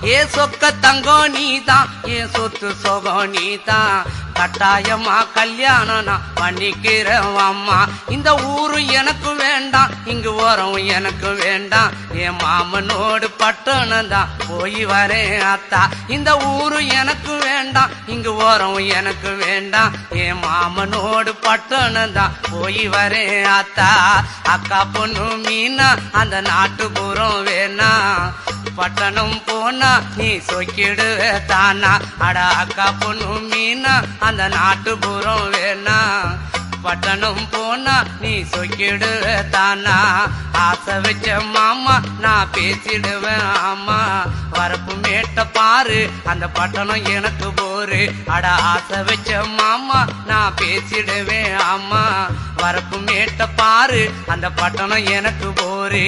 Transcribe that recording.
ஏ சொக்க தங்கம் நீதான், ஏ சொத்து சொகம் நீதான், கட்டாயமா கல்யாணம் நான் பண்ணிக்கிறேன் அம்மா. இந்த ஊரு எனக்கு வேண்டாம், இங்கு ஓரம் எனக்கு வேண்டாம், என் மாமனோடு பட்டணம் தான் போய் வரேன் அத்தா. இந்த ஊரு எனக்கு வேண்டாம், இங்கு ஓரம் எனக்கு வேண்டாம், என் மாமனோடு பட்டணம் தான் போய் வரேன் அத்தா. அக்கா பொண்ணு மீனா அந்த நாட்டுப்புறம் வேணா, பட்டணம் போனா நீ சொக்கிடுவ தானா. அட அக்கா பொண்ணு மீனா அந்த நாட்டுப்புறம் வேணா, பட்டணம் போனா நீ சொக்கிடுவ தானா. ஆசை வச்ச மாமா நான் பேசிடுவேன் ஆமா, வரப்பு மேட்ட பாரு அந்த பட்டணம் எனக்கு போரு. அட ஆசை வச்ச மாமா நான் பேசிடுவேன் ஆமா, வரப்பு மேட்ட பாரு அந்த பட்டணம் எனக்கு போரு.